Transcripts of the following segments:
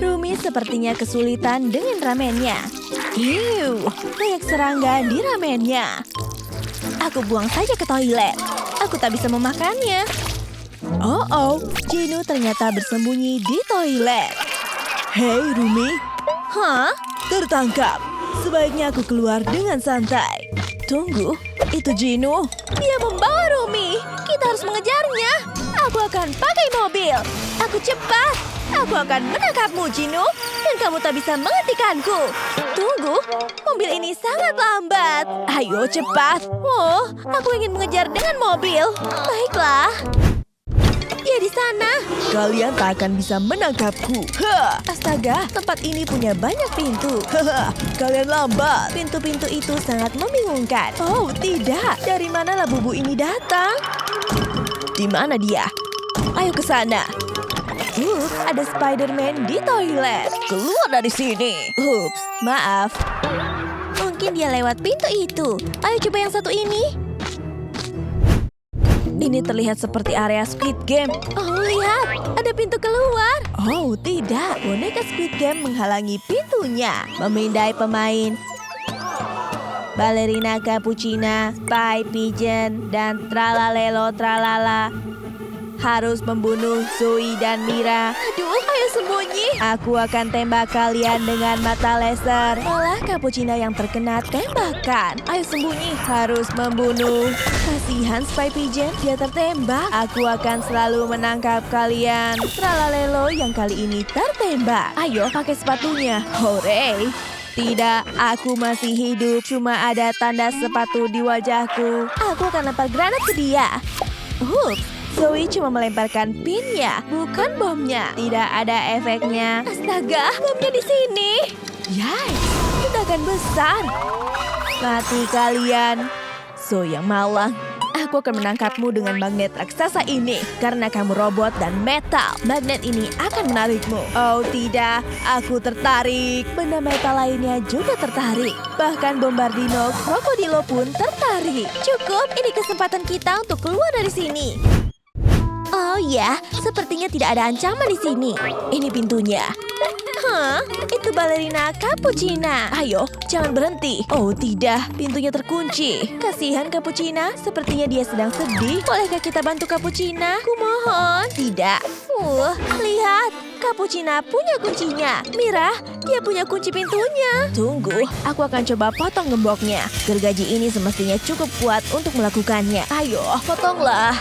Rumi sepertinya kesulitan dengan ramennya. Banyak serangga di ramennya. Aku buang saja ke toilet. Aku tak bisa memakannya. Gino ternyata bersembunyi di toilet. Hei, Rumi. Hah? Tertangkap. Sebaiknya aku keluar dengan santai. Tunggu, itu Gino. Dia membawa Rumi. Kita harus mengejarnya. Aku akan pakai mobil. Aku cepat. Aku akan menangkapmu, Gino. Dan kamu tak bisa menghentikanku. Tunggu, mobil ini sangat lambat. Ayo cepat. Aku ingin mengejar dengan mobil. Baiklah. Dia di sana. Kalian tak akan bisa menangkapku. Astaga, tempat ini punya banyak pintu. Kalian lambat. Pintu-pintu itu sangat membingungkan. Oh, tidak. Dari manalah bubu ini datang? Di mana dia? Ayo ke sana. Ada Spider-Man di toilet. Keluar dari sini. Ups, maaf. Mungkin dia lewat pintu itu. Ayo coba yang satu ini. Ini terlihat seperti area Squid Game. Oh, lihat. Ada pintu keluar. Oh, tidak. Boneka Squid Game menghalangi pintunya. Memindai pemain. Balerina Cappuccina, Spy Pigeon, dan Tralalelo Tralala harus membunuh Zoe dan Mira. Aduh, ayo sembunyi. Aku akan tembak kalian dengan mata laser. Malah Cappuccina yang terkena tembakan. Ayo sembunyi. Harus membunuh. Kasihan Spy Pigeon, dia tertembak. Aku akan selalu menangkap kalian. Tralalelo yang kali ini tertembak. Ayo pakai sepatunya. Hore! Tidak, aku masih hidup. Cuma ada tanda sepatu di wajahku. Aku akan lempar granat ke dia. Zoe cuma melemparkan pinnya, bukan bomnya. Tidak ada efeknya. Astaga, bomnya di sini. Yay, ledakan besar. Mati kalian. Zoe yang malang. Aku akan menangkapmu dengan magnet raksasa ini. Karena kamu robot dan metal, magnet ini akan menarikmu. Oh tidak, aku tertarik. Benda metal lainnya juga tertarik. Bahkan Bombardino Krokodilo pun tertarik. Cukup, ini kesempatan kita untuk keluar dari sini. Oh ya, sepertinya tidak ada ancaman di sini. Ini pintunya. Itu balerina Cappuccina. Ayo, jangan berhenti. Oh tidak, pintunya terkunci. Kasihan Cappuccina, sepertinya dia sedang sedih. Bolehkah kita bantu Cappuccina? Kumohon. Tidak. Lihat, Cappuccina punya kuncinya. Mira, dia punya kunci pintunya. Tunggu, aku akan coba potong gemboknya. Gergaji ini semestinya cukup kuat untuk melakukannya. Ayo, potonglah.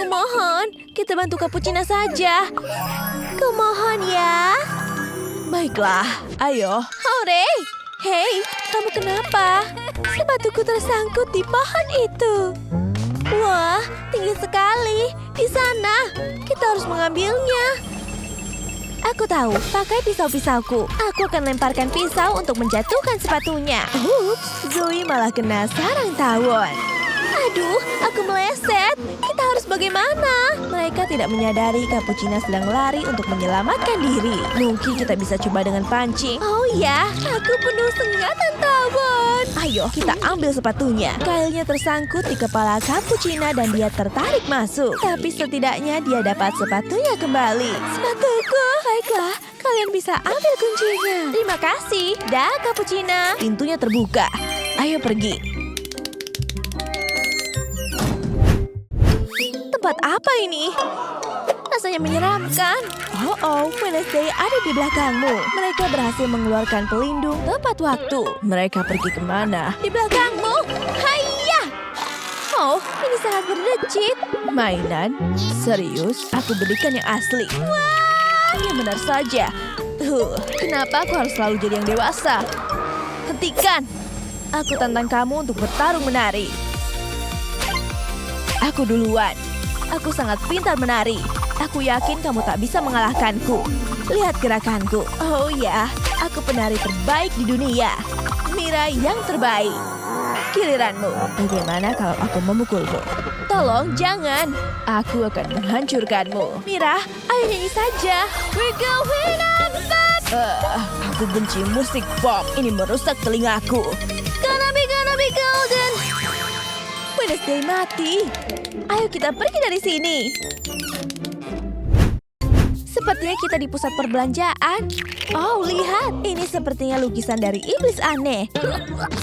Kumohon, kita bantu Cappuccina saja. Kumohon ya. Baiklah, ayo. Hore! Hei, kamu kenapa? Sepatuku tersangkut di pohon itu. Wah, tinggi sekali. Di sana, kita harus mengambilnya. Aku tahu, pakai pisau-pisauku. Aku akan lemparkan pisau untuk menjatuhkan sepatunya. Zoe malah kena sarang tawon. Aduh, aku meleset. Kita harus bagaimana? Mereka tidak menyadari Cappuccina sedang lari untuk menyelamatkan diri. Mungkin kita bisa coba dengan pancing. Oh ya, aku penuh sengatan tawon. Ayo, kita ambil sepatunya. Kailnya tersangkut di kepala Cappuccina dan dia tertarik masuk. Tapi setidaknya dia dapat sepatunya kembali. Sepatuku. Baiklah, kalian bisa ambil kuncinya. Terima kasih. Dah, Cappuccina. Pintunya terbuka. Ayo pergi. Tempat apa ini? Rasanya menyeramkan. Wednesday ada di belakangmu. Mereka berhasil mengeluarkan pelindung tepat waktu. Mereka pergi kemana? Di belakangmu. Hayya! Oh, ini sangat berdecit. Mainan? Serius? Aku berikan yang asli. Wah, yang benar saja. Kenapa aku harus selalu jadi yang dewasa? Hentikan! Aku tantang kamu untuk bertarung menari. Aku duluan. Aku sangat pintar menari. Aku yakin kamu tak bisa mengalahkanku. Lihat gerakanku. Oh ya, aku penari terbaik di dunia. Mira yang terbaik. Giliranmu. Bagaimana kalau aku memukulmu? Tolong, jangan. Aku akan menghancurkanmu. Mira, ayo nyanyi saja. We're going on aku benci musik pop. Ini merusak telingaku. Gonna be golden. Wednesday mati. Ayo kita pergi dari sini. Sepertinya kita di pusat perbelanjaan. Oh, lihat. Ini sepertinya lukisan dari iblis aneh.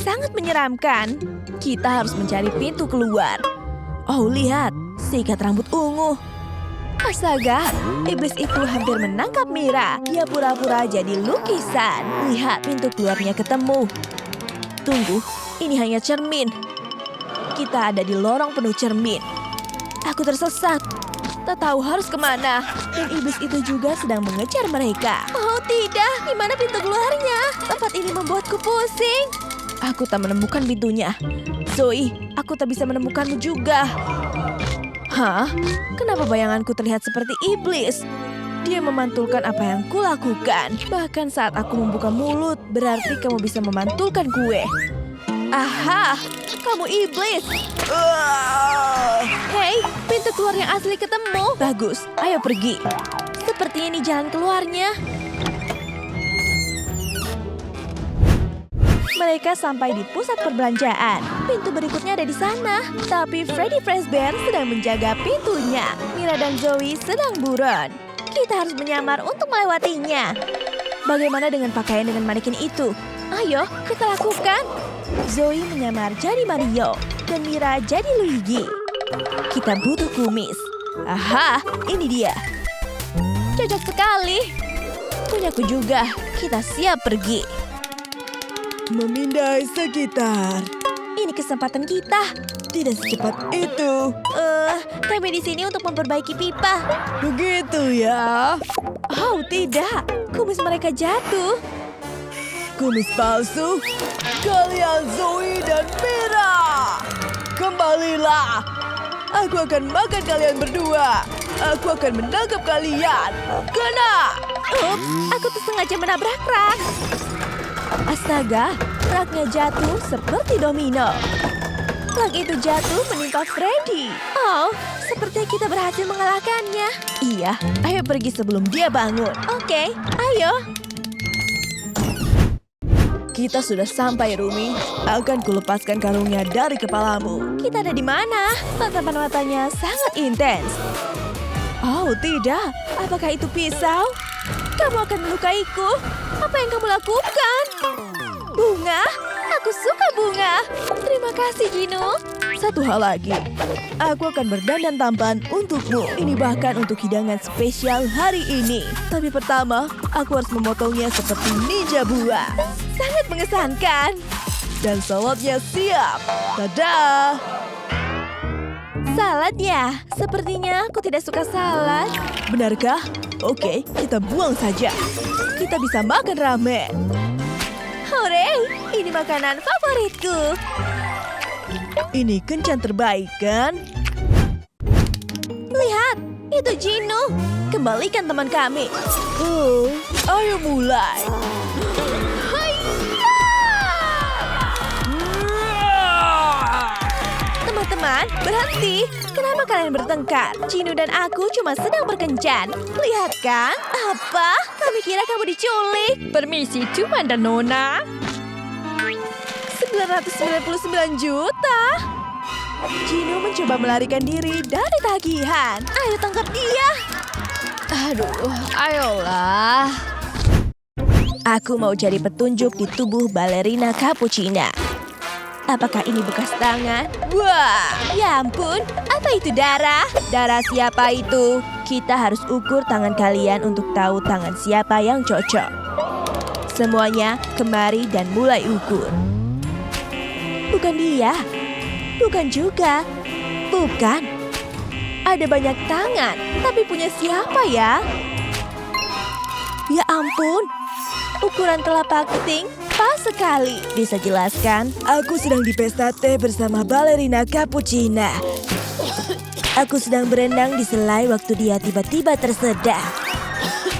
Sangat menyeramkan. Kita harus mencari pintu keluar. Oh, lihat. Sikat rambut ungu. Astaga, iblis itu hampir menangkap Mira. Dia pura-pura jadi lukisan. Lihat, pintu keluarnya ketemu. Tunggu, ini hanya cermin. Kita ada di lorong penuh cermin. Aku tersesat. Tak tahu harus kemana. Dan iblis itu juga sedang mengejar mereka. Oh tidak, di mana pintu keluarnya? Tempat ini membuatku pusing. Aku tak menemukan pintunya. Zoe, aku tak bisa menemukanmu juga. Hah? Kenapa bayanganku terlihat seperti iblis? Dia memantulkan apa yang kulakukan. Bahkan saat aku membuka mulut, berarti kamu bisa memantulkan kue. Aha, kamu iblis. Hei, pintu keluar yang asli ketemu. Bagus, ayo pergi. Sepertinya ini jalan keluarnya. Mereka sampai di pusat perbelanjaan. Pintu berikutnya ada di sana. Tapi Freddy Fazbear sedang menjaga pintunya. Mira dan Zoe sedang buron. Kita harus menyamar untuk melewatinya. Bagaimana dengan pakaian dengan manekin itu? Ayo, kita lakukan. Zoe menyamar jadi Mario. Dan Mira jadi Luigi. Kita butuh kumis. Aha, ini dia. Cocok sekali. Punyaku juga. Kita siap pergi. Memindai sekitar. Ini kesempatan kita. Tidak secepat itu. Kami di sini untuk memperbaiki pipa. Begitu ya. Oh, tidak. Kumis mereka jatuh. Kumis palsu. Kalian Zoe dan Mira. Kembalilah. Aku akan makan kalian berdua. Aku akan menangkap kalian. Kena. Aku tersengaja menabrak rak. Astaga, raknya jatuh seperti domino. Rak itu jatuh menimpa Freddy. Oh, sepertinya kita berhasil mengalahkannya. Iya, ayo pergi sebelum dia bangun. Oke, ayo. Kita sudah sampai, Rumi. Akan kulepaskan kalungnya dari kepalamu. Kita ada di mana? Tatapan matanya sangat intens. Oh, tidak. Apakah itu pisau? Kamu akan melukaiku. Apa yang kamu lakukan? Bunga? Aku suka bunga. Terima kasih, Gino. Satu hal lagi. Aku akan berdandan tampan untukmu. Ini bahkan untuk hidangan spesial hari ini. Tapi pertama, aku harus memotongnya seperti ninja buah. Sangat mengesankan. Dan saladnya siap. Dadah! Salad ya? Sepertinya aku tidak suka salad. Benarkah? Oke, kita buang saja. Kita bisa makan ramen. Hore, ini makanan favoritku. Ini kencan terbaik, kan? Lihat, itu Gino. Kembalikan teman kami. Ayo mulai. Teman-teman, berhenti. Kenapa kalian bertengkar? Gino dan aku cuma sedang berkencan. Lihat kan? Apa? Kami kira kamu diculik. Permisi, Tuan dan Nona. 999 juta. Gino mencoba melarikan diri dari tagihan. Ayo tangkap dia. Aduh, ayolah. Aku mau jadi petunjuk di tubuh balerina Cappuccina. Apakah ini bekas tangan? Wah, ya ampun. Apa itu darah? Darah siapa itu? Kita harus ukur tangan kalian untuk tahu tangan siapa yang cocok. Semuanya kemari dan mulai ukur. Bukan dia. Bukan juga. Bukan. Ada banyak tangan, tapi punya siapa ya? Ya ampun. Ukuran telapak keting pas sekali. Bisa jelaskan? Aku sedang di pesta teh bersama balerina Cappuccina. Aku sedang berenang di selai waktu dia tiba-tiba tersedak.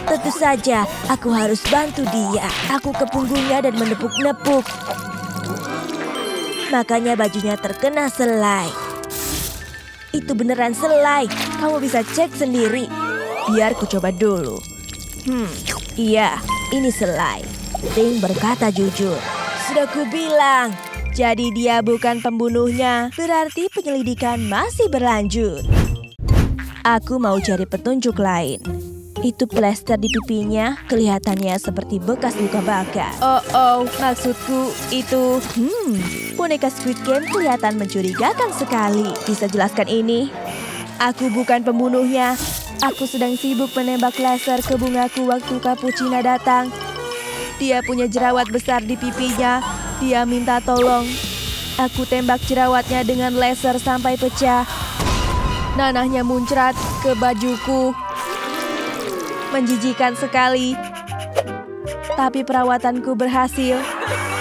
Tentu saja, aku harus bantu dia. Aku ke punggungnya dan menepuk-nepuk. Makanya bajunya terkena selai. Itu beneran selai. Kamu bisa cek sendiri. Biar ku coba dulu. Iya, ini selai. Ting berkata jujur. Sudah kubilang. Jadi dia bukan pembunuhnya. Berarti penyelidikan masih berlanjut. Aku mau cari petunjuk lain. Itu plester di pipinya kelihatannya seperti bekas luka bakar. Oh, maksudku itu... boneka Squid Game kelihatan mencurigakan sekali. Bisa jelaskan ini? Aku bukan pembunuhnya. Aku sedang sibuk menembak laser ke bungaku waktu Cappuccina datang. Dia punya jerawat besar di pipinya. Dia minta tolong. Aku tembak jerawatnya dengan laser sampai pecah. Nanahnya muncrat ke bajuku. Menjijikan sekali. Tapi perawatanku berhasil.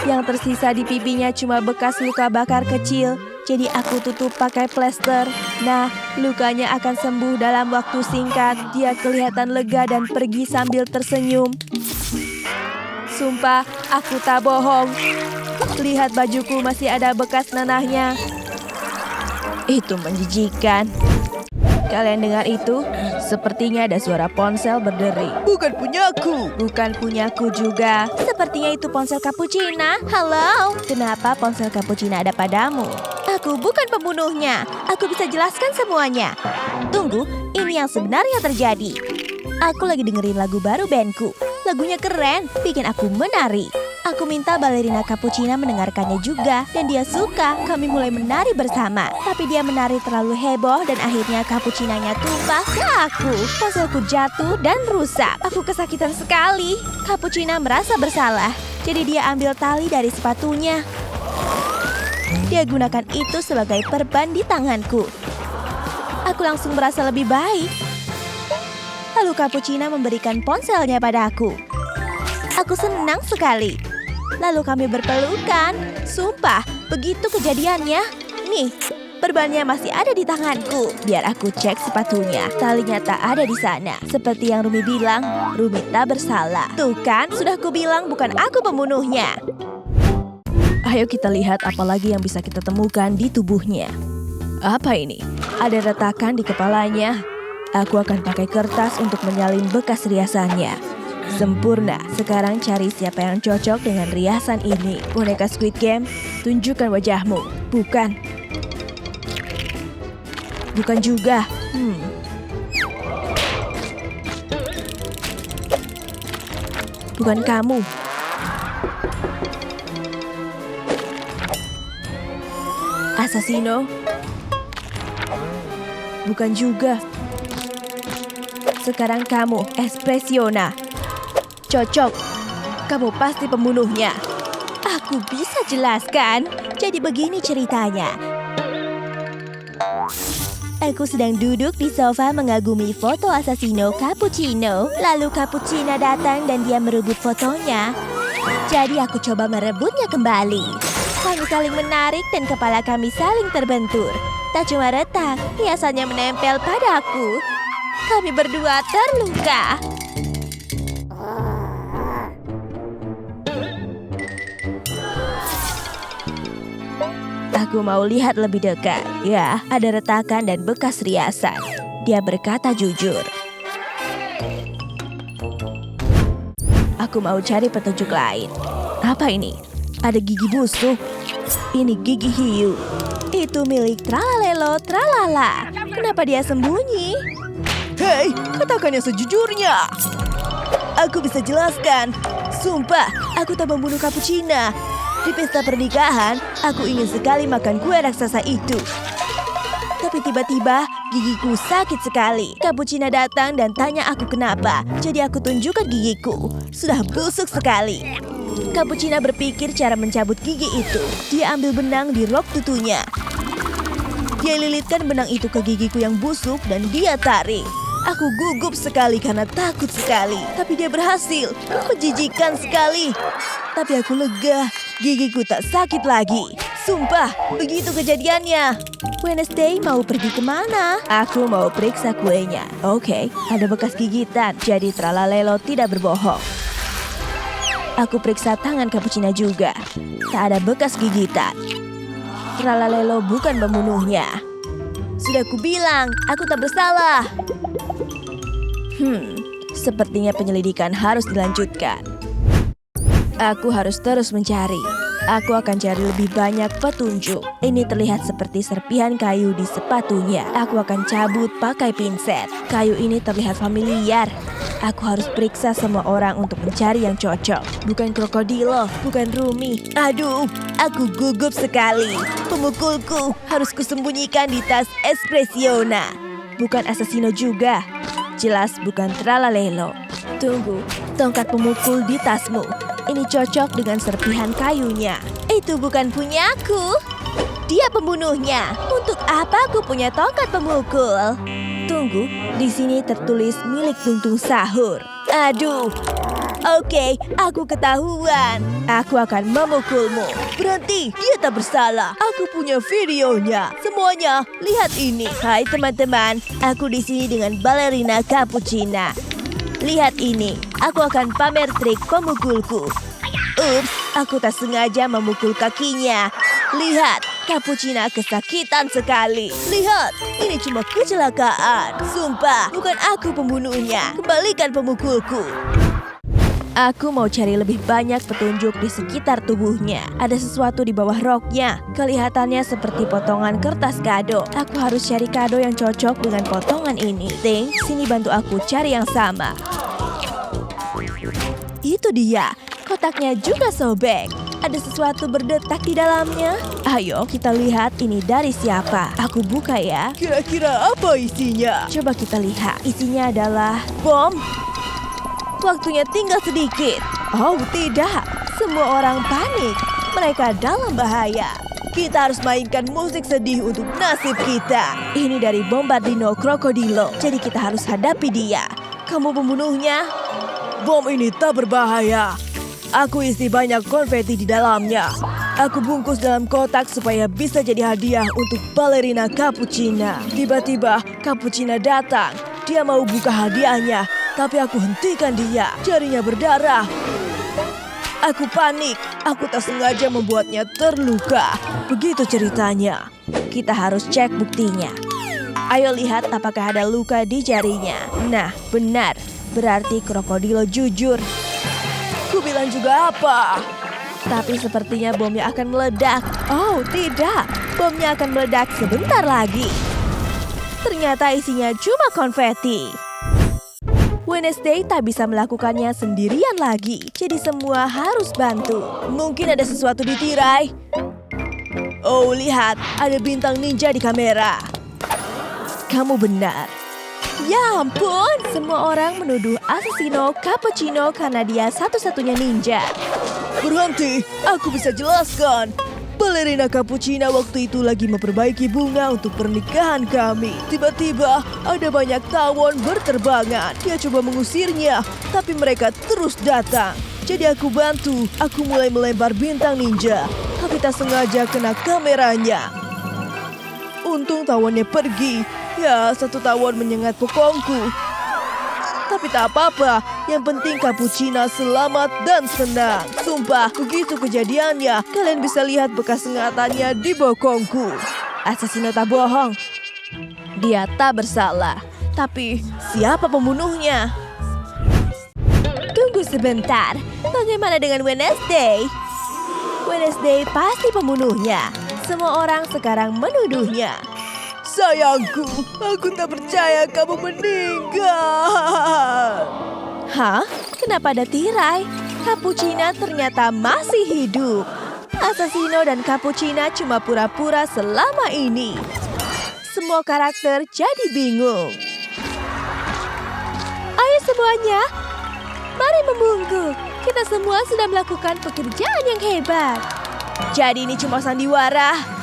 Yang tersisa di pipinya cuma bekas luka bakar kecil. Jadi aku tutup pakai plester. Nah, lukanya akan sembuh dalam waktu singkat. Dia kelihatan lega dan pergi sambil tersenyum. Sumpah, aku tak bohong. Lihat bajuku masih ada bekas nanahnya. Itu menjijikan. Kalian dengar itu? Sepertinya ada suara ponsel berderi. Bukan punyaku. Bukan punyaku juga. Sepertinya itu ponsel Cappuccina. Halo? Kenapa ponsel Cappuccina ada padamu? Aku bukan pembunuhnya. Aku bisa jelaskan semuanya. Tunggu, ini yang sebenarnya terjadi. Aku lagi dengerin lagu baru bandku. Lagunya keren, bikin aku menari. Aku minta balerina Cappuccina mendengarkannya juga, dan dia suka. Kami mulai menari bersama. Tapi dia menari terlalu heboh dan akhirnya Cappuccinanya tumpah ke aku. Ponselku jatuh dan rusak. Aku kesakitan sekali. Cappuccina merasa bersalah, jadi dia ambil tali dari sepatunya. Dia gunakan itu sebagai perban di tanganku. Aku langsung merasa lebih baik. Lalu Cappuccina memberikan ponselnya padaku. Aku senang sekali. Lalu kami berpelukan. Sumpah, begitu kejadiannya. Nih, perbannya masih ada di tanganku. Biar aku cek sepatunya. Talinya tak ada di sana. Seperti yang Rumi bilang, Rumi tak bersalah. Tuh kan, sudah kubilang bukan aku pembunuhnya. Ayo kita lihat apa lagi yang bisa kita temukan di tubuhnya. Apa ini? Ada retakan di kepalanya. Aku akan pakai kertas untuk menyalin bekas riasannya. Sempurna. Sekarang cari siapa yang cocok dengan riasan ini. Boneka Squid Game, tunjukkan wajahmu. Bukan. Bukan juga. Bukan kamu. Assassino. Bukan juga. Sekarang kamu, Espressiona. Cocok. Kamu pasti pembunuhnya. Aku bisa jelaskan. Jadi begini ceritanya. Aku sedang duduk di sofa mengagumi foto Assassino Cappuccino. Lalu Cappuccina datang dan dia merebut fotonya. Jadi aku coba merebutnya kembali. Kami saling menarik dan kepala kami saling terbentur. Tak cuma retak, hiasannya menempel padaku. Kami berdua terluka. Aku mau lihat lebih dekat. Ya, ada retakan dan bekas riasan. Dia berkata jujur. Aku mau cari petunjuk lain. Apa ini? Ada gigi busuk. Ini gigi hiu. Itu milik Tralalelo Tralala. Kenapa dia sembunyi? Hei, katakan yang sejujurnya. Aku bisa jelaskan. Sumpah, aku tak membunuh Cappuccina. Di pesta pernikahan, aku ingin sekali makan kue raksasa itu. Tapi tiba-tiba, gigiku sakit sekali. Cappuccina datang dan tanya aku kenapa. Jadi aku tunjukkan gigiku. Sudah busuk sekali. Cappuccina berpikir cara mencabut gigi itu. Dia ambil benang di rok tutunya. Dia lilitkan benang itu ke gigiku yang busuk dan dia tarik. Aku gugup sekali karena takut sekali. Tapi dia berhasil. Menjijikan sekali. Tapi aku lega. Gigiku tak sakit lagi. Sumpah, begitu kejadiannya. Wednesday mau pergi kemana? Aku mau periksa kuenya. Oke, ada bekas gigitan. Jadi Tralalelo tidak berbohong. Aku periksa tangan Cappuccina juga. Tak ada bekas gigitan. Tralalelo bukan pembunuhnya. Sudah kubilang, aku tak bersalah. Sepertinya penyelidikan harus dilanjutkan. Aku harus terus mencari. Aku akan cari lebih banyak petunjuk. Ini terlihat seperti serpihan kayu di sepatunya. Aku akan cabut pakai pinset. Kayu ini terlihat familiar. Aku harus periksa semua orang untuk mencari yang cocok. Bukan krokodilo, bukan Rumi. Aduh, aku gugup sekali. Pemukulku harus kusembunyikan di tas Espressiona. Bukan Assassino juga. Jelas bukan Tralalelo. Tunggu, tongkat pemukul di tasmu. Ini cocok dengan serpihan kayunya. Itu bukan punyaku. Dia pembunuhnya. Untuk apa aku punya tongkat pemukul? Tunggu, di sini tertulis milik Tung Sahur. Aduh. Oke, aku ketahuan. Aku akan memukulmu. Berhenti, dia tak bersalah. Aku punya videonya. Semuanya, lihat ini. Hai teman-teman, aku di sini dengan balerina Cappuccina. Lihat ini, aku akan pamer trik pemukulku. Ups, aku tak sengaja memukul kakinya. Lihat, Cappuccina kesakitan sekali. Lihat, ini cuma kecelakaan. Sumpah, bukan aku pembunuhnya. Kembalikan pemukulku. Aku mau cari lebih banyak petunjuk di sekitar tubuhnya. Ada sesuatu di bawah roknya. Kelihatannya seperti potongan kertas kado. Aku harus cari kado yang cocok dengan potongan ini. Ting, sini bantu aku cari yang sama. Itu dia. Kotaknya juga sobek. Ada sesuatu berdetak di dalamnya. Ayo kita lihat ini dari siapa. Aku buka ya. Kira-kira apa isinya? Coba kita lihat. Isinya adalah bom. Waktunya tinggal sedikit. Oh tidak, semua orang panik. Mereka dalam bahaya. Kita harus mainkan musik sedih untuk nasib kita. Ini dari Bombardino Krokodilo. Jadi kita harus hadapi dia. Kamu pembunuhnya? Bom ini tak berbahaya. Aku isi banyak konfeti di dalamnya. Aku bungkus dalam kotak supaya bisa jadi hadiah untuk balerina Cappuccina. Tiba-tiba Cappuccina datang. Dia mau buka hadiahnya. Tapi aku hentikan dia. Jarinya berdarah. Aku panik. Aku tak sengaja membuatnya terluka. Begitu ceritanya. Kita harus cek buktinya. Ayo lihat apakah ada luka di jarinya. Nah, benar. Berarti krokodilo jujur. Ku bilang juga apa? Tapi sepertinya bomnya akan meledak. Oh, tidak. Bomnya akan meledak sebentar lagi. Ternyata isinya cuma konfeti. Wednesday tak bisa melakukannya sendirian lagi, jadi semua harus bantu. Mungkin ada sesuatu di tirai. Oh, lihat, ada bintang ninja di kamera. Kamu benar. Ya ampun, semua orang menuduh Assassino Cappuccino karena dia satu-satunya ninja. Berhenti, aku bisa jelaskan. Balerina Cappuccina waktu itu lagi memperbaiki bunga untuk pernikahan kami. Tiba-tiba ada banyak tawon berterbangan. Dia coba mengusirnya, tapi mereka terus datang. Jadi aku bantu, aku mulai melempar bintang ninja. Tapi tak sengaja kena kameranya. Untung tawonnya pergi. Ya, satu tawon menyengat bokongku. Tapi tak apa-apa, yang penting Cappuccina selamat dan senang. Sumpah, begitu kejadiannya, kalian bisa lihat bekas sengatannya di bokongku. Assassino tak bohong. Dia tak bersalah. Tapi, siapa pembunuhnya? Tunggu sebentar, bagaimana dengan Wednesday? Wednesday pasti pembunuhnya. Semua orang sekarang menuduhnya. Sayangku, aku tak percaya kamu meninggal. Hah? Kenapa ada tirai? Cappuccina ternyata masih hidup. Assassino dan Cappuccina cuma pura-pura selama ini. Semua karakter jadi bingung. Ayo semuanya, mari membungkuk. Kita semua sudah melakukan pekerjaan yang hebat. Jadi ini cuma sandiwara.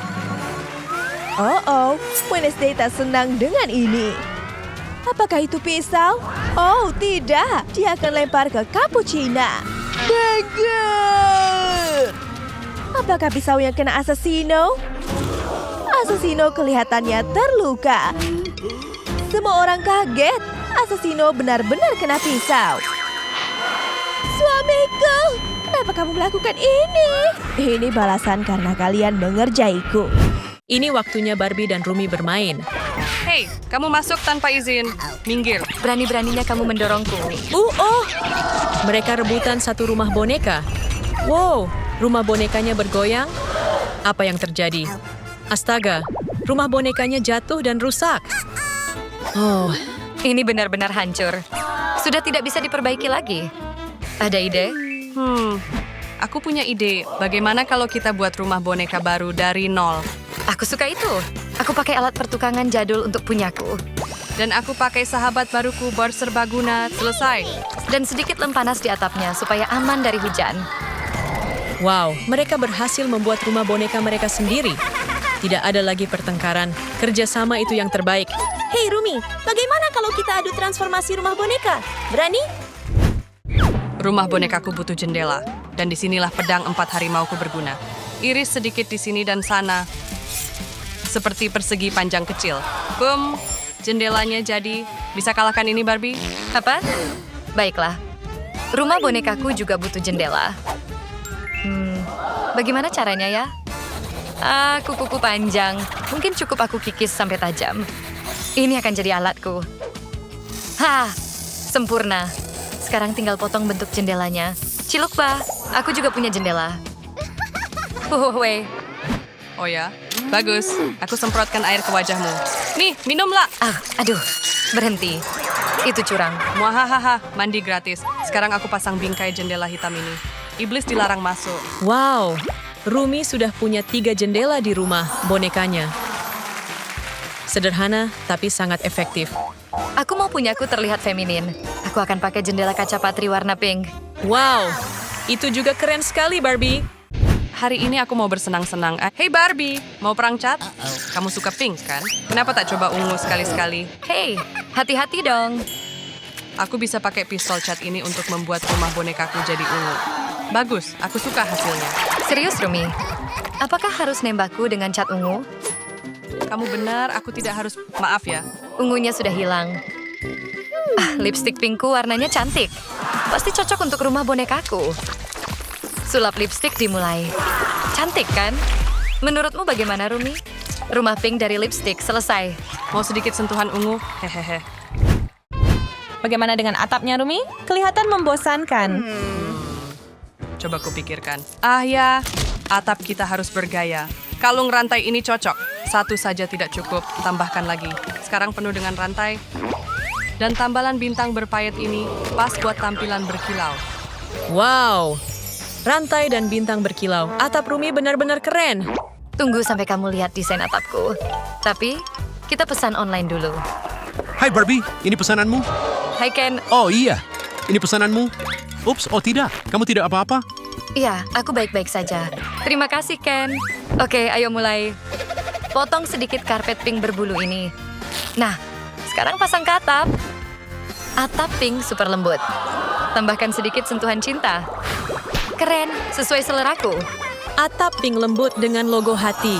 Oh, Wednesday tak senang dengan ini. Apakah itu pisau? Oh, tidak. Dia akan lempar ke Cappuccina. Dagger! Apakah pisau yang kena Assassino? Assassino kelihatannya terluka. Semua orang kaget. Assassino benar-benar kena pisau. Suamiku, kenapa kamu melakukan ini? Ini balasan karena kalian mengerjaiku. Ini waktunya Barbie dan Rumi bermain. Hei, kamu masuk tanpa izin. Minggir. Berani-beraninya kamu mendorongku. Mereka rebutan satu rumah boneka. Wow, Rumah bonekanya bergoyang? Apa yang terjadi? Astaga, rumah bonekanya jatuh dan rusak. Oh, Ini benar-benar hancur. Sudah tidak bisa diperbaiki lagi. Ada ide? Aku punya ide. Bagaimana kalau kita buat rumah boneka baru dari nol? Aku suka itu. Aku pakai alat pertukangan jadul untuk punyaku. Dan aku pakai sahabat baruku board serbaguna. Selesai. Dan sedikit lem panas di atapnya supaya aman dari hujan. wow, mereka berhasil membuat rumah boneka mereka sendiri. Tidak ada lagi pertengkaran. Kerjasama itu yang terbaik. Hei Rumi, bagaimana kalau kita adu transformasi rumah boneka? Berani? Rumah bonekaku butuh jendela. Dan disinilah pedang 4 harimauku berguna. Iris sedikit di sini dan sana. Seperti persegi panjang kecil. Boom. Jendelanya jadi. Bisa kalahkan ini, Barbie? Apa? Baiklah. Rumah bonekaku juga butuh jendela. Bagaimana caranya ya? Kukuku panjang. Mungkin cukup aku kikis sampai tajam. Ini akan jadi alatku. Sempurna. Sekarang tinggal potong bentuk jendelanya. Cilukba, aku juga punya jendela. Weh. Oh ya? Bagus. Aku semprotkan air ke wajahmu. Nih, minumlah. Aduh, berhenti. Itu curang. Muahahaha, mandi gratis. Sekarang aku pasang bingkai jendela hitam ini. Iblis dilarang masuk. Wow, Rumi sudah punya 3 jendela di rumah bonekanya. Sederhana, tapi sangat efektif. Aku mau punyaku terlihat feminin. Aku akan pakai jendela kaca patri warna pink. Wow, itu juga keren sekali, Barbie. Hari ini aku mau bersenang-senang. Hey Barbie, mau perang cat? Kamu suka pink, kan? Kenapa tak coba ungu sekali-sekali? Hei, hati-hati dong. Aku bisa pakai pistol cat ini untuk membuat rumah bonekaku jadi ungu. Bagus, aku suka hasilnya. Serius, Rumi? Apakah harus nembakku dengan cat ungu? Kamu benar, aku tidak harus... Maaf ya. Ungunya sudah hilang. Lipstik pinkku warnanya cantik. Pasti cocok untuk rumah bonekaku. Sulap lipstik dimulai. Cantik, kan? Menurutmu bagaimana, Rumi? Rumah pink dari lipstik selesai. Mau sedikit sentuhan ungu? Hehehe. Bagaimana dengan atapnya Rumi? Kelihatan membosankan. Coba kupikirkan. Ya, atap kita harus bergaya. Kalung rantai ini cocok. Satu saja tidak cukup, tambahkan lagi. Sekarang penuh dengan rantai. Dan tambalan bintang berpayet ini pas buat tampilan berkilau. Wow, rantai dan bintang berkilau. Atap Rumi benar-benar keren. Tunggu sampai kamu lihat desain atapku. Tapi, kita pesan online dulu. Hai Barbie, ini pesananmu? Hai Ken. Oh iya, ini pesananmu. Ups, oh tidak, kamu tidak apa-apa? Iya, aku baik-baik saja. Terima kasih, Ken. Oke, ayo mulai. Potong sedikit karpet pink berbulu ini. Nah, sekarang pasang ke atap. Atap pink super lembut. Tambahkan sedikit sentuhan cinta. Keren, sesuai seleraku. Atap pink lembut dengan logo hati.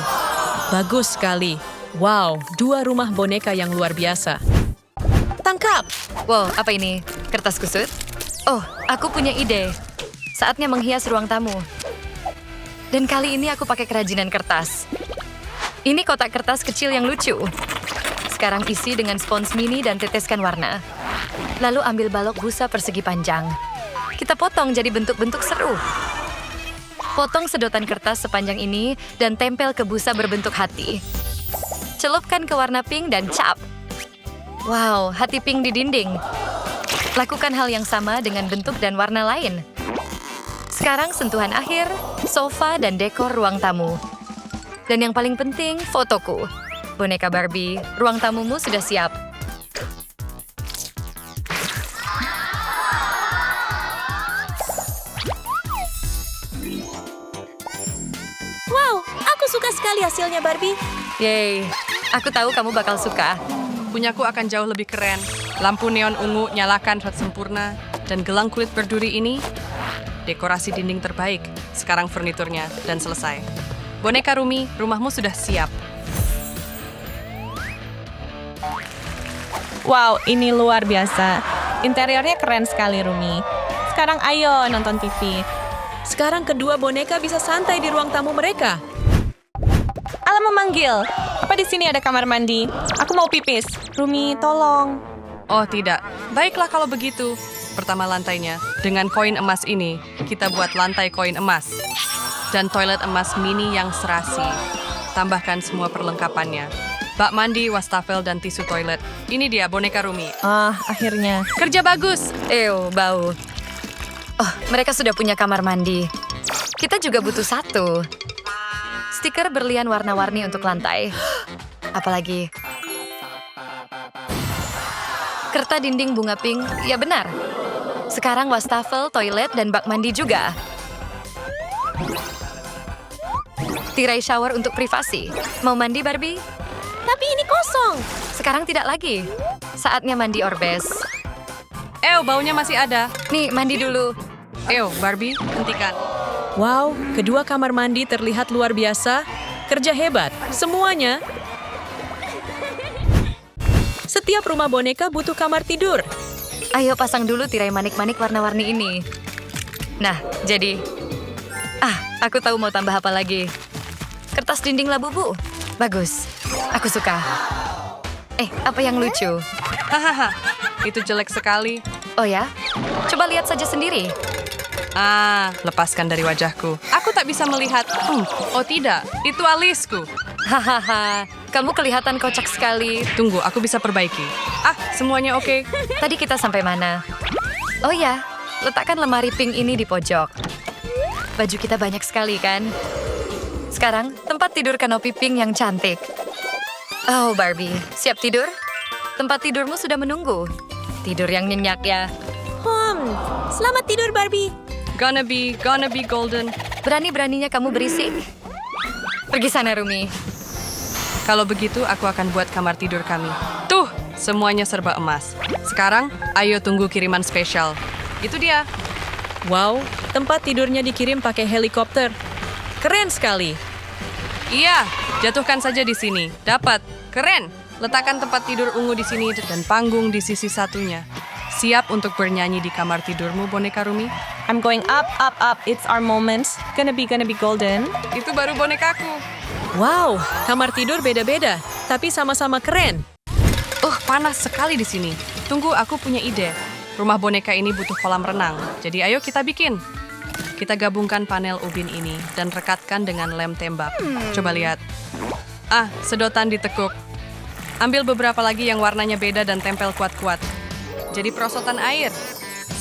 Bagus sekali. Wow, 2 rumah boneka yang luar biasa. Tangkap! Wow, apa ini? Kertas kusut? Oh, aku punya ide. Saatnya menghias ruang tamu. Dan kali ini aku pakai kerajinan kertas. Ini kotak kertas kecil yang lucu. Sekarang isi dengan spons mini dan teteskan warna. Lalu ambil balok busa persegi panjang. Kita potong jadi bentuk-bentuk seru. Potong sedotan kertas sepanjang ini dan tempel ke busa berbentuk hati. Celupkan ke warna pink dan cap. Wow, hati pink di dinding. Lakukan hal yang sama dengan bentuk dan warna lain. Sekarang sentuhan akhir, sofa dan dekor ruang tamu. Dan yang paling penting, fotoku. Boneka Barbie, ruang tamumu sudah siap. Wow, aku suka sekali hasilnya Barbie. Yeay, aku tahu kamu bakal suka. Punyaku akan jauh lebih keren. Lampu neon ungu nyalakan saat sempurna. Dan gelang kulit berduri ini, dekorasi dinding terbaik. Sekarang furniturnya, dan selesai. Boneka Rumi, rumahmu sudah siap. Wow, ini luar biasa. Interiornya keren sekali Rumi. Sekarang ayo nonton TV. Sekarang kedua boneka bisa santai di ruang tamu mereka. Alam memanggil. Apa di sini ada kamar mandi? Aku mau pipis. Rumi, tolong. Oh tidak, baiklah kalau begitu. pertama lantainya. Dengan koin emas ini, kita buat lantai koin emas. Dan toilet emas mini yang serasi. Tambahkan semua perlengkapannya. Bak mandi, wastafel, dan tisu toilet. Ini dia boneka Rumi. Akhirnya. Kerja bagus! Ew, bau. Oh, mereka sudah punya kamar mandi. Kita juga butuh satu. Stiker berlian warna-warni untuk lantai. Apalagi kertas dinding bunga pink, ya benar. Sekarang wastafel, toilet, dan bak mandi juga. Tirai shower untuk privasi. Mau mandi, Barbie? Tapi ini kosong. Sekarang tidak lagi. Saatnya mandi orbes. Baunya masih ada. Nih, mandi dulu. Barbie, hentikan. Wow, kedua kamar mandi terlihat luar biasa. Kerja hebat, semuanya. Setiap rumah boneka butuh kamar tidur. Ayo pasang dulu tirai manik-manik warna-warni ini. Nah, jadi... aku tahu mau tambah apa lagi. Kertas dinding labubu. Bagus. Aku suka. Apa yang lucu? Hahaha, itu jelek sekali. Oh ya? Coba lihat saja sendiri. Lepaskan dari wajahku. Aku tak bisa melihat. Oh tidak, itu alisku. Hahaha, kamu kelihatan kocak sekali. Tunggu, aku bisa perbaiki. Semuanya oke. Tadi kita sampai mana? Oh ya, letakkan lemari pink ini di pojok. Baju kita banyak sekali, kan? Sekarang, tempat tidur kanopi pink yang cantik. Oh, Barbie, siap tidur? Tempat tidurmu sudah menunggu. Tidur yang nyenyak ya. Selamat tidur, Barbie. Gonna be golden. Berani-beraninya kamu berisik. Pergi sana, Rumi. Kalau begitu, aku akan buat kamar tidur kami. Tuh, semuanya serba emas. Sekarang, ayo tunggu kiriman spesial. Itu dia. Wow, tempat tidurnya dikirim pakai helikopter. Keren sekali. Iya, jatuhkan saja di sini. Dapat. Keren. Letakkan tempat tidur ungu di sini dan panggung di sisi satunya. Siap untuk bernyanyi di kamar tidurmu, boneka Rumi? I'm going up, up, up. It's our moment. Gonna be golden. Itu baru bonekaku. Wow, kamar tidur beda-beda, tapi sama-sama keren. Panas sekali di sini. Tunggu, aku punya ide. Rumah boneka ini butuh kolam renang. Jadi ayo kita bikin. Kita gabungkan panel ubin ini dan rekatkan dengan lem tembak. Coba lihat. Sedotan ditekuk. Ambil beberapa lagi yang warnanya beda dan tempel kuat-kuat. Jadi perosotan air.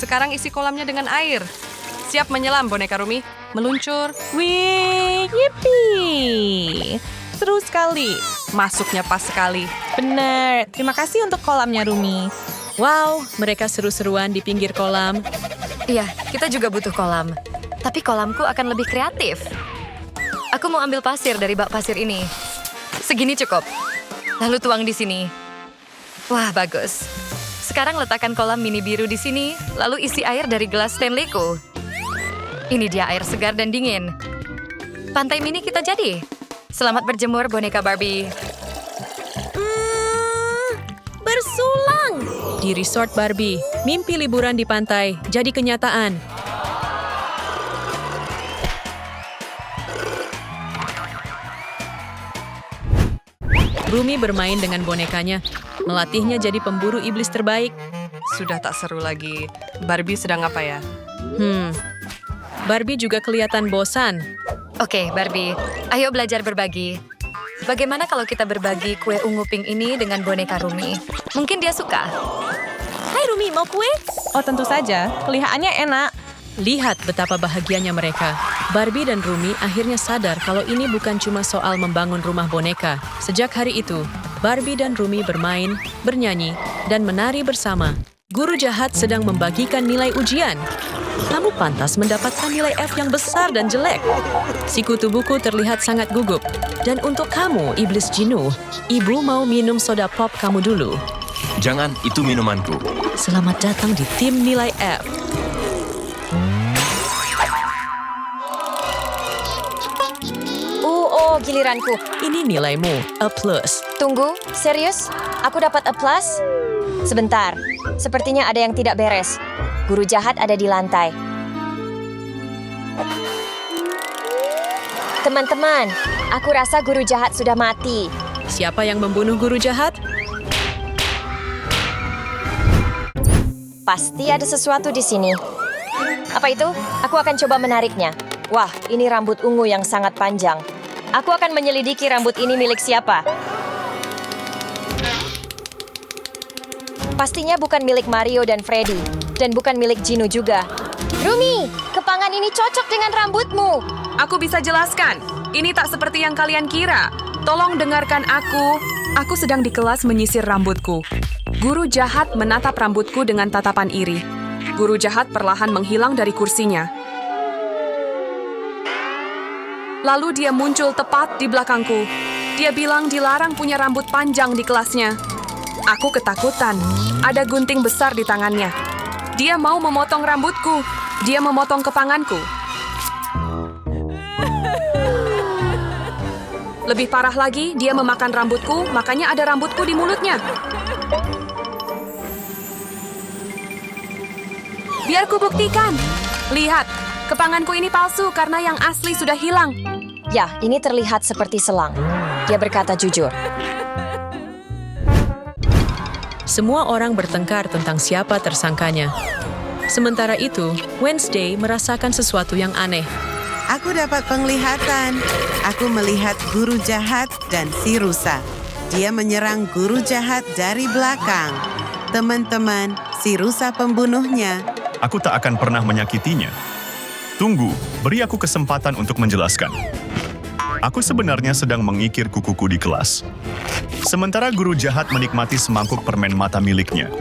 Sekarang isi kolamnya dengan air. Siap menyelam, boneka Rumi. Meluncur. Wih, yippee. Seru sekali. Masuknya pas sekali. Bener. Terima kasih untuk kolamnya, Rumi. Wow, mereka seru-seruan di pinggir kolam. Iya, kita juga butuh kolam. Tapi kolamku akan lebih kreatif. Aku mau ambil pasir dari bak pasir ini. Segini cukup. Lalu tuang di sini. Wah, bagus. Sekarang letakkan kolam mini biru di sini, lalu isi air dari gelas Stanleyku. Ini dia air segar dan dingin. Pantai mini kita jadi. Selamat berjemur, boneka Barbie. Bersulang. Di resort Barbie, mimpi liburan di pantai jadi kenyataan. Rumi bermain dengan bonekanya, melatihnya jadi pemburu iblis terbaik. Sudah tak seru lagi. Barbie sedang apa ya? Barbie juga kelihatan bosan. Oke, Barbie, ayo belajar berbagi. Bagaimana kalau kita berbagi kue ungu pink ini dengan boneka Rumi? Mungkin dia suka. Hai Rumi, mau kue? Oh tentu saja, kelihatannya enak. Lihat betapa bahagianya mereka. Barbie dan Rumi akhirnya sadar kalau ini bukan cuma soal membangun rumah boneka. Sejak hari itu, Barbie dan Rumi bermain, bernyanyi, dan menari bersama. Guru jahat sedang membagikan nilai ujian. Kamu pantas mendapatkan nilai F yang besar dan jelek. Sikutu buku terlihat sangat gugup. Dan untuk kamu, iblis jenuh, ibu mau minum soda pop kamu dulu. Jangan, itu minumanku. Selamat datang di tim nilai F. Giliranku. Ini nilaimu, A+. Tunggu, serius? Aku dapat A+? Sebentar, sepertinya ada yang tidak beres. Guru jahat ada di lantai. Teman-teman, aku rasa guru jahat sudah mati. Siapa yang membunuh guru jahat? Pasti ada sesuatu di sini. Apa itu? Aku akan coba menariknya. Wah, ini rambut ungu yang sangat panjang. Aku akan menyelidiki rambut ini milik siapa. Pastinya bukan milik Mario dan Freddy. Dan bukan milik Gino juga. Rumi, kepangan ini cocok dengan rambutmu. Aku bisa jelaskan. Ini tak seperti yang kalian kira. Tolong dengarkan aku. Aku sedang di kelas menyisir rambutku. Guru jahat menatap rambutku dengan tatapan iri. Guru jahat perlahan menghilang dari kursinya. Lalu dia muncul tepat di belakangku. Dia bilang dilarang punya rambut panjang di kelasnya. Aku ketakutan. Ada gunting besar di tangannya. Dia mau memotong rambutku. Dia memotong kepanganku. Lebih parah lagi, dia memakan rambutku, makanya ada rambutku di mulutnya. Biar ku buktikan. Lihat, kepanganku ini palsu karena yang asli sudah hilang. Ya, ini terlihat seperti selang. Dia berkata jujur. Semua orang bertengkar tentang siapa tersangkanya. Sementara itu, Wednesday merasakan sesuatu yang aneh. Aku dapat penglihatan. Aku melihat guru jahat dan si rusa. Dia menyerang guru jahat dari belakang. Teman-teman, si rusa pembunuhnya. Aku tak akan pernah menyakitinya. Tunggu, beri aku kesempatan untuk menjelaskan. Aku sebenarnya sedang mengikir kukuku di kelas. Sementara guru jahat menikmati semangkuk permen mata miliknya.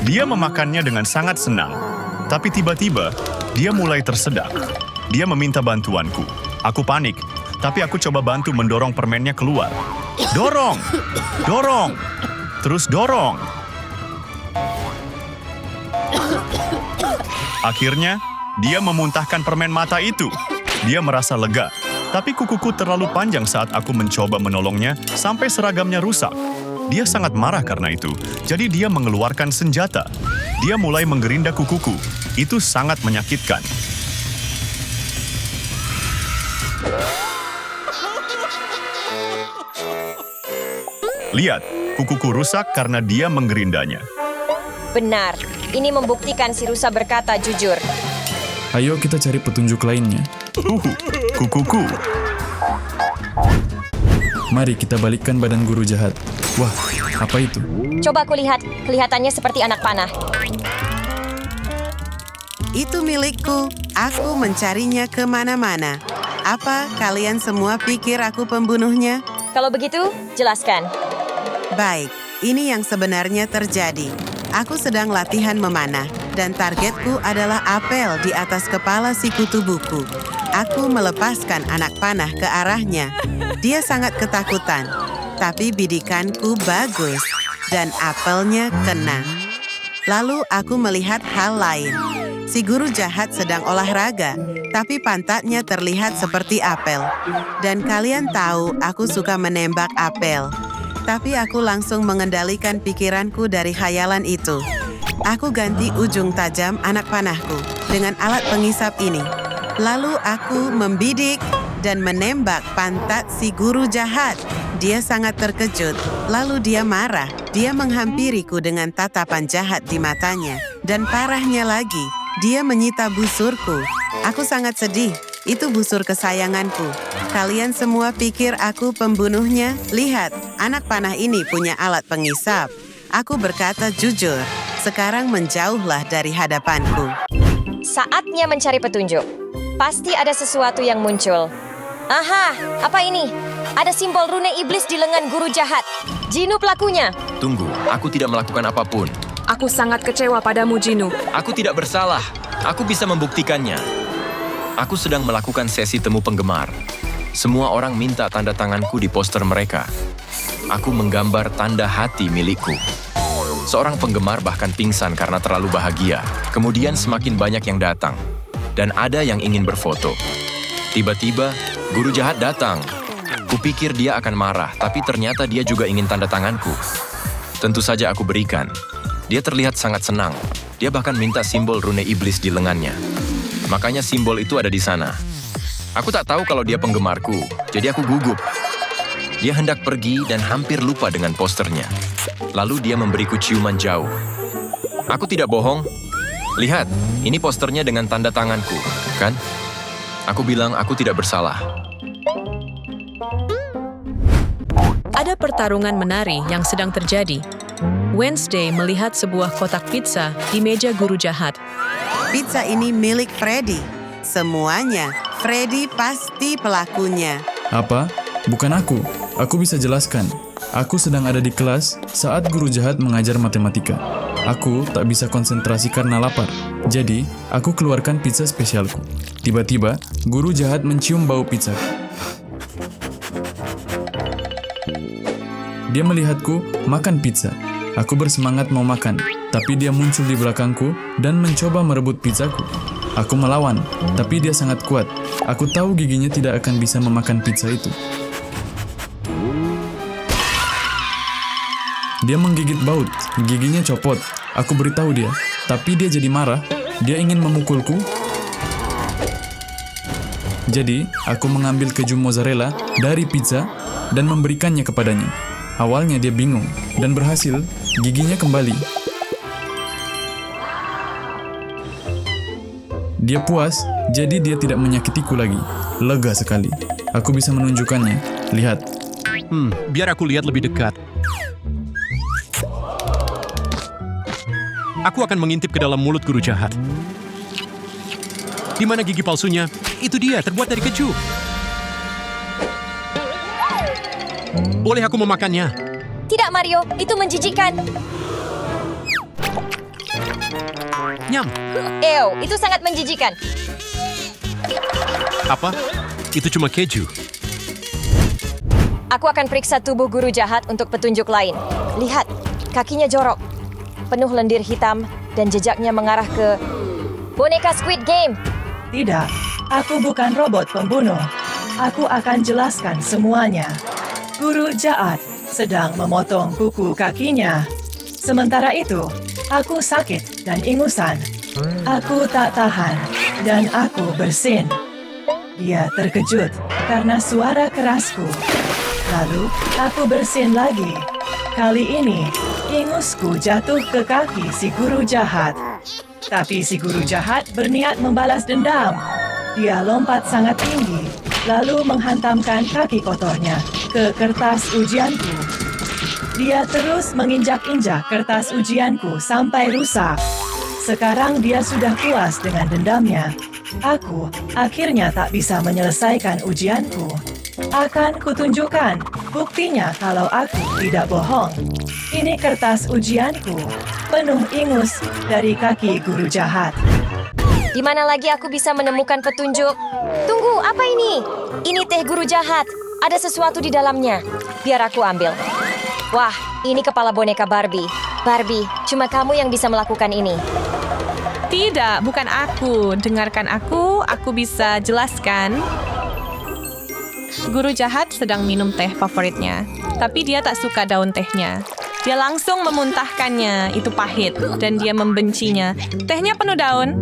Dia memakannya dengan sangat senang. Tapi tiba-tiba, dia mulai tersedak. Dia meminta bantuanku. Aku panik, tapi aku coba bantu mendorong permennya keluar. Dorong! Dorong! Terus dorong! Akhirnya, dia memuntahkan permen mata itu. Dia merasa lega, tapi kukuku terlalu panjang saat aku mencoba menolongnya sampai seragamnya rusak. Dia sangat marah karena itu, jadi dia mengeluarkan senjata. Dia mulai menggerinda kukuku. Itu sangat menyakitkan. Lihat, kukuku rusak karena dia menggerindanya. Benar, ini membuktikan si rusa berkata jujur. Ayo kita cari petunjuk lainnya. Kukuku. Mari kita balikkan badan guru jahat. Wah, apa itu? Coba aku lihat, kelihatannya seperti anak panah. Itu milikku. Aku mencarinya kemana-mana. Apa kalian semua pikir aku pembunuhnya? Kalau begitu, jelaskan. Baik, ini yang sebenarnya terjadi. Aku sedang latihan memanah, dan targetku adalah apel di atas kepala si kutu buku. Aku melepaskan anak panah ke arahnya. Dia sangat ketakutan, tapi bidikanku bagus, dan apelnya kena. Lalu aku melihat hal lain. Si guru jahat sedang olahraga, tapi pantatnya terlihat seperti apel. Dan kalian tahu aku suka menembak apel. Tapi aku langsung mengendalikan pikiranku dari khayalan itu. Aku ganti ujung tajam anak panahku dengan alat pengisap ini. Lalu aku membidik dan menembak pantat si guru jahat. Dia sangat terkejut, lalu dia marah. Dia menghampiriku dengan tatapan jahat di matanya. Dan parahnya lagi, dia menyita busurku. Aku sangat sedih. Itu busur kesayanganku. Kalian semua pikir aku pembunuhnya? Lihat, anak panah ini punya alat pengisap. Aku berkata jujur. Sekarang menjauhlah dari hadapanku. Saatnya mencari petunjuk. Pasti ada sesuatu yang muncul. Aha, apa ini? Ada simbol rune iblis di lengan guru jahat. Gino pelakunya. Tunggu, aku tidak melakukan apapun. Aku sangat kecewa padamu, Gino. Aku tidak bersalah. Aku bisa membuktikannya. Aku sedang melakukan sesi temu penggemar. Semua orang minta tanda tanganku di poster mereka. Aku menggambar tanda hati milikku. Seorang penggemar bahkan pingsan karena terlalu bahagia. Kemudian semakin banyak yang datang. Dan ada yang ingin berfoto. Tiba-tiba, guru jahat datang. Kupikir dia akan marah, tapi ternyata dia juga ingin tanda tanganku. Tentu saja aku berikan. Dia terlihat sangat senang. Dia bahkan minta simbol rune iblis di lengannya. Makanya simbol itu ada di sana. Aku tak tahu kalau dia penggemarku, jadi aku gugup. Dia hendak pergi dan hampir lupa dengan posternya. Lalu dia memberiku ciuman jauh. Aku tidak bohong. Lihat, ini posternya dengan tanda tanganku, kan? Aku bilang aku tidak bersalah. Ada pertarungan menari yang sedang terjadi. Wednesday melihat sebuah kotak pizza di meja guru jahat. Pizza ini milik Freddy. Semuanya. Freddy pasti pelakunya. Apa? Bukan aku. Aku bisa jelaskan. Aku sedang ada di kelas saat guru jahat mengajar matematika. Aku tak bisa konsentrasi karena lapar. Jadi, aku keluarkan pizza spesialku. Tiba-tiba, guru jahat mencium bau pizza. Dia melihatku makan pizza. Aku bersemangat mau makan, tapi dia muncul di belakangku dan mencoba merebut pizzaku. Aku melawan, tapi dia sangat kuat. Aku tahu giginya tidak akan bisa memakan pizza itu. Dia menggigit baut, giginya copot. Aku beritahu dia, tapi dia jadi marah. Dia ingin memukulku. Jadi, aku mengambil keju mozzarella dari pizza dan memberikannya kepadanya. Awalnya dia bingung, dan berhasil, giginya kembali. Dia puas, jadi dia tidak menyakitiku lagi. Lega sekali. Aku bisa menunjukkannya. Lihat. Biar aku lihat lebih dekat. Aku akan mengintip ke dalam mulut guru jahat. Di mana gigi palsunya? Itu dia, terbuat dari keju. Boleh aku memakannya? Tidak, Mario. Itu menjijikkan. Nyam. Ew, itu sangat menjijikkan. Apa? Itu cuma keju. Aku akan periksa tubuh guru jahat untuk petunjuk lain. Lihat, kakinya jorok. Penuh lendir hitam dan jejaknya mengarah ke boneka Squid Game. Tidak, aku bukan robot pembunuh. Aku akan jelaskan semuanya. Guru jahat sedang memotong kuku kakinya. Sementara itu, aku sakit dan ingusan. Aku tak tahan dan aku bersin. Dia terkejut karena suara kerasku. Lalu, aku bersin lagi. Kali ini, ingusku jatuh ke kaki si guru jahat. Tapi si guru jahat berniat membalas dendam. Dia lompat sangat tinggi, lalu menghantamkan kaki kotornya ke kertas ujianku. Dia terus menginjak-injak kertas ujianku sampai rusak. Sekarang dia sudah puas dengan dendamnya. Aku akhirnya tak bisa menyelesaikan ujianku. Akan kutunjukkan buktinya kalau aku tidak bohong. Ini kertas ujianku, penuh ingus dari kaki guru jahat. Di mana lagi aku bisa menemukan petunjuk? Tunggu, apa ini? Ini teh guru jahat. Ada sesuatu di dalamnya. Biar aku ambil. Wah, ini kepala boneka Barbie. Barbie, cuma kamu yang bisa melakukan ini. Tidak, bukan aku. Dengarkan aku bisa jelaskan. Guru jahat sedang minum teh favoritnya, tapi dia tak suka daun tehnya. Dia langsung memuntahkannya, itu pahit, dan dia membencinya. Tehnya penuh daun.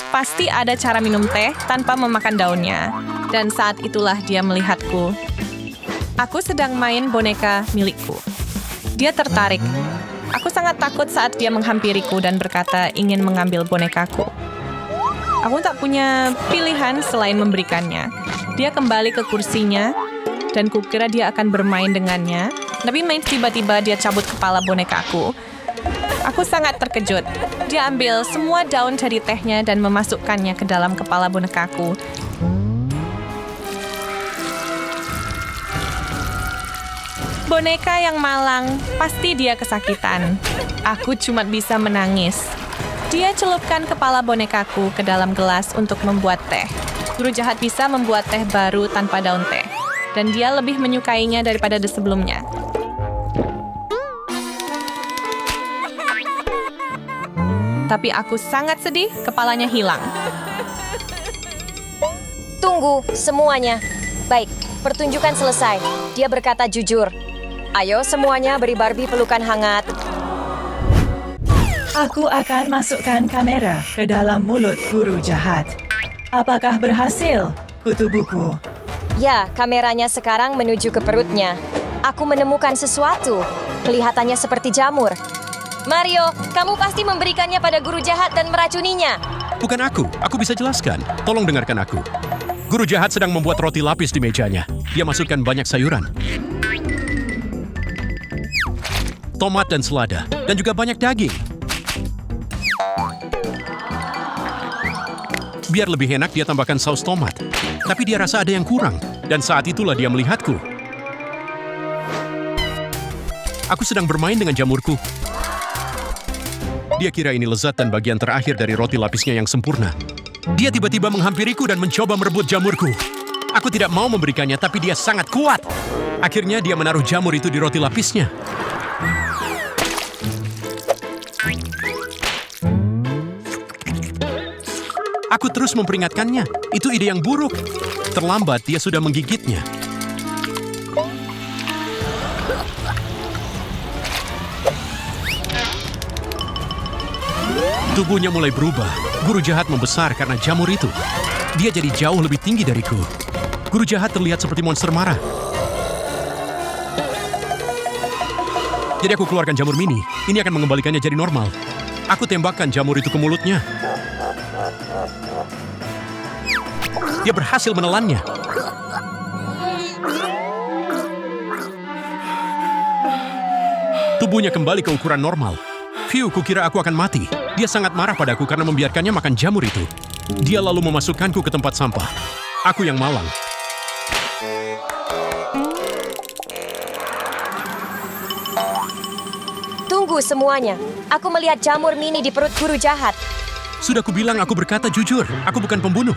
Pasti ada cara minum teh tanpa memakan daunnya. Dan saat itulah dia melihatku. Aku sedang main boneka milikku. Dia tertarik. Aku sangat takut saat dia menghampiriku dan berkata ingin mengambil bonekaku. Aku tak punya pilihan selain memberikannya. Dia kembali ke kursinya, dan kukira dia akan bermain dengannya. Tapi tiba-tiba dia cabut kepala bonekaku. Aku sangat terkejut. Dia ambil semua daun dari tehnya dan memasukkannya ke dalam kepala bonekaku. Boneka yang malang, pasti dia kesakitan. Aku cuma bisa menangis. Dia celupkan kepala bonekaku ke dalam gelas untuk membuat teh. Guru jahat bisa membuat teh baru tanpa daun teh. Dan dia lebih menyukainya daripada sebelumnya. Tapi aku sangat sedih, kepalanya hilang. Tunggu, semuanya. Baik, pertunjukan selesai. Dia berkata jujur. Ayo semuanya beri Barbie pelukan hangat. Aku akan masukkan kamera ke dalam mulut guru jahat. Apakah berhasil, kutu buku? Ya, kameranya sekarang menuju ke perutnya. Aku menemukan sesuatu. Kelihatannya seperti jamur. Mario, kamu pasti memberikannya pada guru jahat dan meracuninya. Bukan aku bisa jelaskan. Tolong dengarkan aku. Guru jahat sedang membuat roti lapis di mejanya. Dia masukkan banyak sayuran. Tomat dan selada, dan juga banyak daging. Biar lebih enak, dia tambahkan saus tomat. Tapi dia rasa ada yang kurang, dan saat itulah dia melihatku. Aku sedang bermain dengan jamurku. Dia kira ini lezat dan bagian terakhir dari roti lapisnya yang sempurna. Dia tiba-tiba menghampiriku dan mencoba merebut jamurku. Aku tidak mau memberikannya, tapi dia sangat kuat. Akhirnya dia menaruh jamur itu di roti lapisnya. Aku terus memperingatkannya. Itu ide yang buruk. Terlambat, dia sudah menggigitnya. Tubuhnya mulai berubah. Guru jahat membesar karena jamur itu. Dia jadi jauh lebih tinggi dariku. Guru jahat terlihat seperti monster marah. Jadi aku keluarkan jamur mini. Ini akan mengembalikannya jadi normal. Aku tembakkan jamur itu ke mulutnya. Dia berhasil menelannya. Tubuhnya kembali ke ukuran normal. Phew, kukira aku akan mati. Dia sangat marah padaku karena membiarkannya makan jamur itu. Dia lalu memasukkanku ke tempat sampah. Aku yang malang. Tunggu semuanya. Aku melihat jamur mini di perut guru jahat. Sudah kubilang aku berkata jujur. Aku bukan pembunuh.